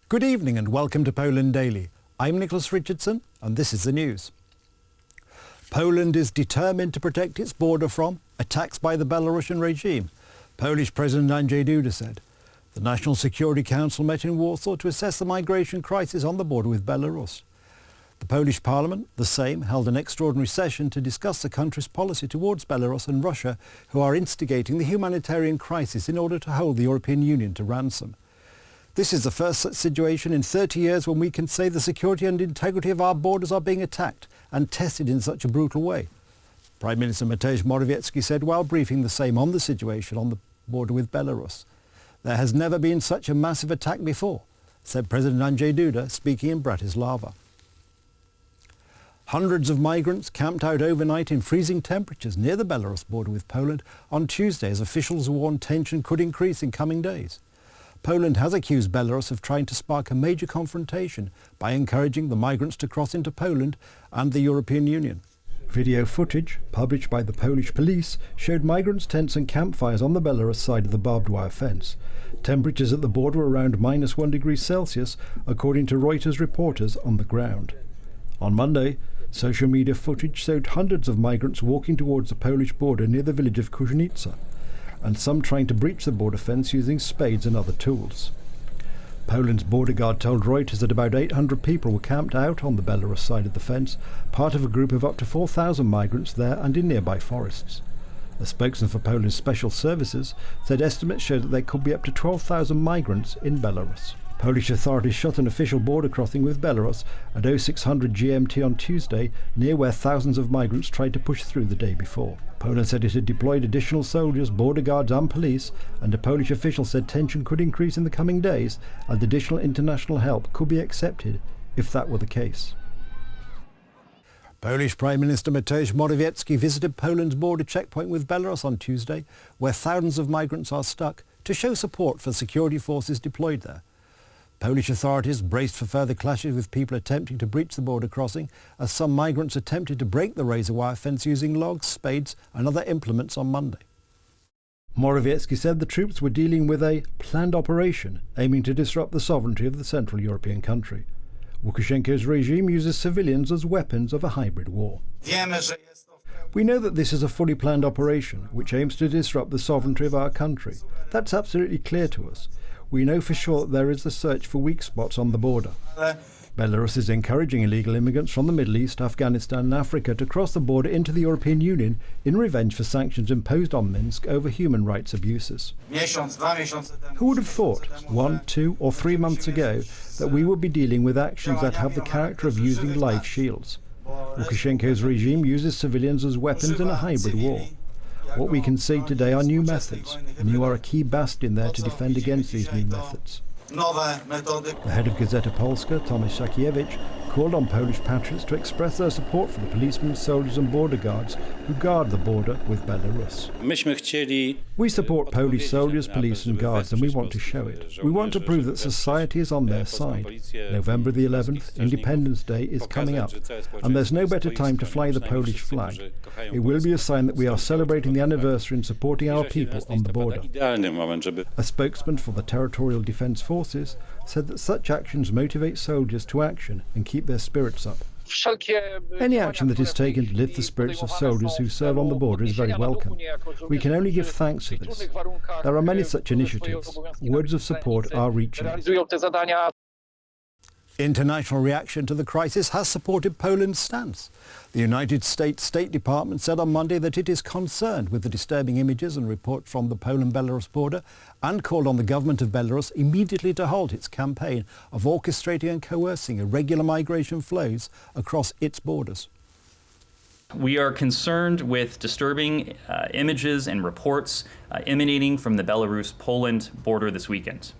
Good evening and welcome to Poland Daily. I'm Nicholas Richardson and this is the news. Poland is determined to protect its border from attacks by the Belarusian regime, Polish President Andrzej Duda said. The National Security Council met in Warsaw to assess the migration crisis on the border with Belarus. The Polish Parliament, the Sejm, held an extraordinary session to discuss the country's policy towards Belarus and Russia, who are instigating the humanitarian crisis in order to hold the European Union to ransom. This is the first such situation in 30 years when we can say the security and integrity of our borders are being attacked and tested in such a brutal way, Prime Minister Mateusz Morawiecki said while briefing the Sejm on the situation on the border with Belarus. There has never been such a massive attack before, said President Andrzej Duda, speaking in Bratislava. Hundreds of migrants camped out overnight in freezing temperatures near the Belarus border with Poland on Tuesday as officials warned tension could increase in coming days. Poland has accused Belarus of trying to spark a major confrontation by encouraging the migrants to cross into Poland and the European Union. Video footage, published by the Polish police, showed migrants' tents and campfires on the Belarus side of the barbed wire fence. Temperatures at the border were around -1 degree Celsius, according to Reuters reporters on the ground. On Monday, social media footage showed hundreds of migrants walking towards the Polish border near the village of Kuźnica, and some trying to breach the border fence using spades and other tools. Poland's border guard told Reuters that about 800 people were camped out on the Belarus side of the fence, part of a group of up to 4,000 migrants there and in nearby forests. A spokesman for Poland's special services said estimates show that there could be up to 12,000 migrants in Belarus. Polish authorities shut an official border crossing with Belarus at 0600 GMT on Tuesday, near where thousands of migrants tried to push through the day before. Poland said it had deployed additional soldiers, border guards and police, and a Polish official said tension could increase in the coming days and additional international help could be accepted if that were the case. Polish Prime Minister Mateusz Morawiecki visited Poland's border checkpoint with Belarus on Tuesday, where thousands of migrants are stuck, to show support for security forces deployed there. Polish authorities braced for further clashes with people attempting to breach the border crossing as some migrants attempted to break the razor wire fence using logs, spades and other implements on Monday. Morawiecki said the troops were dealing with a planned operation aiming to disrupt the sovereignty of the Central European country. Lukashenko's regime uses civilians as weapons of a hybrid war. We know that this is a fully planned operation which aims to disrupt the sovereignty of our country. That's absolutely clear to us. We know for sure that there is a search for weak spots on the border. Belarus is encouraging illegal immigrants from the Middle East, Afghanistan and Africa to cross the border into the European Union in revenge for sanctions imposed on Minsk over human rights abuses. Who would have thought 1, 2 or 3 months ago that we would be dealing with actions that have the character of using live shields? Lukashenko's regime uses civilians as weapons in a hybrid war. What we can see today are new methods, and you are a key bastion there to defend against these new methods. The head of Gazeta Polska, Tomasz Sakiewicz, called on Polish patriots to express their support for the policemen, soldiers and border guards who guard the border with Belarus. We support Polish soldiers, police and guards, and we want to show it. We want to prove that society is on their side. November the 11th, Independence Day, is coming up, and there's no better time to fly the Polish flag. It will be a sign that we are celebrating the anniversary and supporting our people on the border. A spokesman for the Territorial Defence Forces said that such actions motivate soldiers to action and keep their spirits up. Any action that is taken to lift the spirits of soldiers who serve on the border is very welcome. We can only give thanks for this. There are many such initiatives. Words of support are reaching. International reaction to the crisis has supported Poland's stance. The United States State Department said on Monday that it is concerned with the disturbing images and reports from the Poland-Belarus border and called on the government of Belarus immediately to halt its campaign of orchestrating and coercing irregular migration flows across its borders. We are concerned with disturbing images and reports emanating from the Belarus-Poland border this weekend.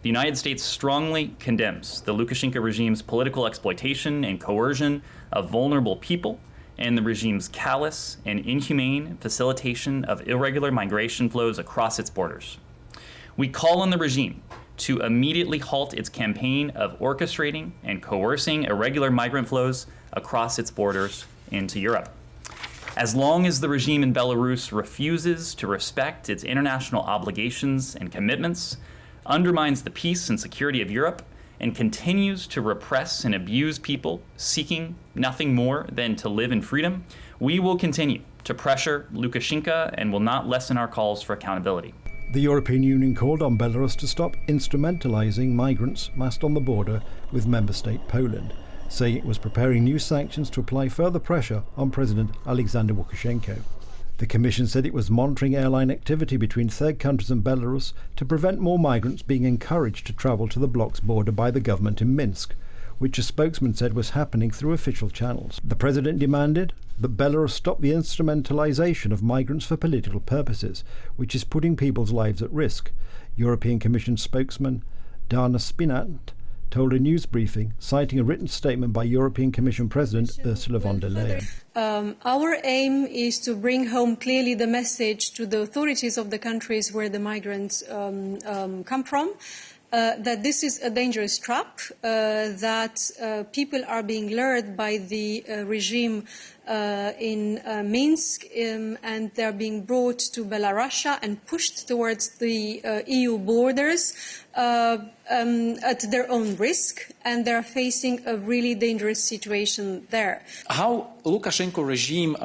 The United States strongly condemns the Lukashenko regime's political exploitation and coercion of vulnerable people and the regime's callous and inhumane facilitation of irregular migration flows across its borders. We call on the regime to immediately halt its campaign of orchestrating and coercing irregular migrant flows across its borders into Europe. As long as the regime in Belarus refuses to respect its international obligations and commitments, undermines the peace and security of Europe, and continues to repress and abuse people seeking nothing more than to live in freedom, we will continue to pressure Lukashenko and will not lessen our calls for accountability. The European Union called on Belarus to stop instrumentalizing migrants massed on the border with member state Poland, saying it was preparing new sanctions to apply further pressure on President Alexander Lukashenko. The Commission said it was monitoring airline activity between third countries and Belarus to prevent more migrants being encouraged to travel to the bloc's border by the government in Minsk, which a spokesman said was happening through official channels. The president demanded that Belarus stop the instrumentalization of migrants for political purposes, which is putting people's lives at risk. European Commission spokesman Dana Spinat told a news briefing, citing a written statement by European Commission President Ursula von der Leyen. Our aim is to bring home clearly the message to the authorities of the countries where the migrants come from, that this is a dangerous trap, that people are being lured by the regime in Minsk, and they're being brought to Belarus and pushed towards the EU borders at their own risk, and they're facing a really dangerous situation there. How Lukashenko regime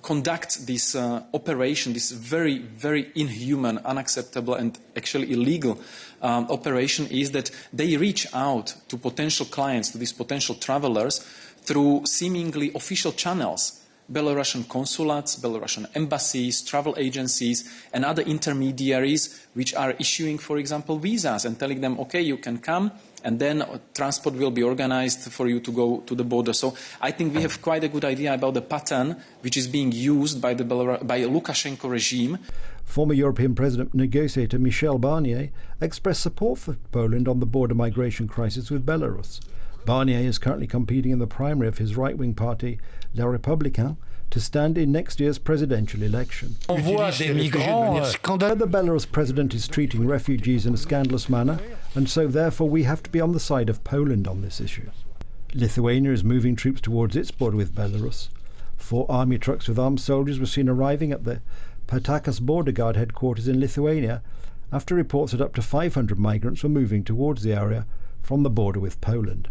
conducts this operation, this very, very inhuman, unacceptable and actually illegal operation, is that they reach out to potential clients, to these potential travelers, through seemingly official channels. Belarusian consulates, Belarusian embassies, travel agencies and other intermediaries which are issuing, for example, visas and telling them, okay, you can come, and then transport will be organized for you to go to the border. So I think we have quite a good idea about the pattern which is being used by the Lukashenko regime. Former European President negotiator Michel Barnier expressed support for Poland on the border migration crisis with Belarus. Barnier is currently competing in the primary of his right-wing party, Les Républicains, to stand in next year's presidential election. The Belarus president is treating refugees in a scandalous manner, and so therefore we have to be on the side of Poland on this issue. Lithuania is moving troops towards its border with Belarus. 4 army trucks with armed soldiers were seen arriving at the Patakas border guard headquarters in Lithuania after reports that up to 500 migrants were moving towards the area from the border with Poland.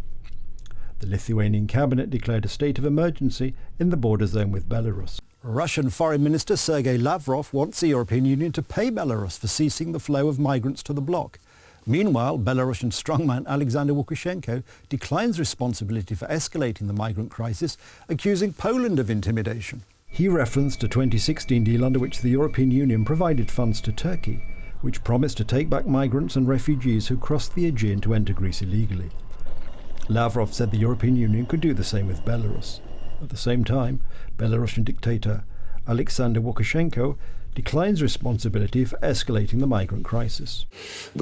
The Lithuanian cabinet declared a state of emergency in the border zone with Belarus. Russian Foreign Minister Sergei Lavrov wants the European Union to pay Belarus for ceasing the flow of migrants to the bloc. Meanwhile, Belarusian strongman Alexander Lukashenko declines responsibility for escalating the migrant crisis, accusing Poland of intimidation. He referenced a 2016 deal under which the European Union provided funds to Turkey, which promised to take back migrants and refugees who crossed the Aegean to enter Greece illegally. Lavrov said the European Union could do the same with Belarus. At the same time, Belarusian dictator Alexander Lukashenko declines responsibility for escalating the migrant crisis. I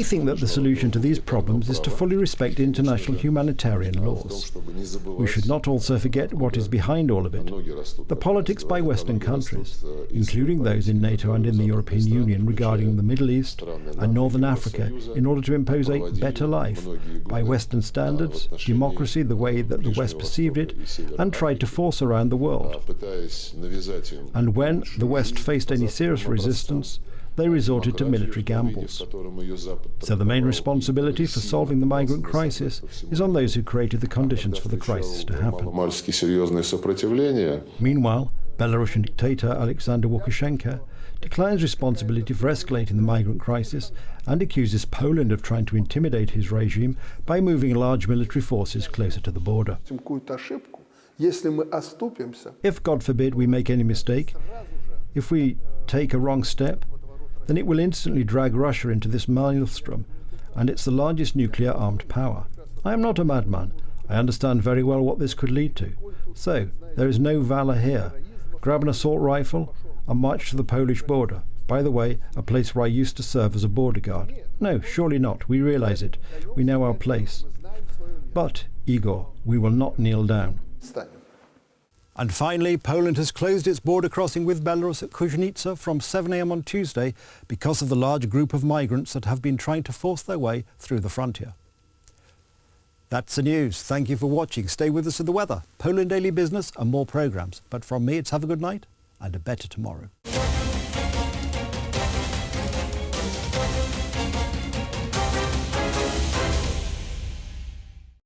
think that the solution to these problems is to fully respect international humanitarian laws. We should not also forget what is behind all of it: the politics by Western countries, including those in NATO and in the European Union, regarding the Middle East and Northern Africa in order to impose a better life by Western standards, democracy the way that the West perceived it and tried to force around the world. And when the West faced any serious resistance, they resorted to military gambles. So the main responsibility for solving the migrant crisis is on those who created the conditions for the crisis to happen. Meanwhile, Belarusian dictator Alexander Lukashenko declines responsibility for escalating the migrant crisis and accuses Poland of trying to intimidate his regime by moving large military forces closer to the border. If, God forbid, we make any mistake, if we take a wrong step, then it will instantly drag Russia into this maelstrom, and it's the largest nuclear-armed power. I am not a madman. I understand very well what this could lead to. So, there is no valour here. Grab an assault rifle and march to the Polish border. By the way, a place where I used to serve as a border guard. No, surely not. We realise it. We know our place. But, Igor, we will not kneel down. And finally, Poland has closed its border crossing with Belarus at Kuźnica from 7 a.m. on Tuesday because of the large group of migrants that have been trying to force their way through the frontier. That's the news. Thank you for watching. Stay with us for the weather, Poland Daily Business and more programmes. But from me, it's have a good night and a better tomorrow.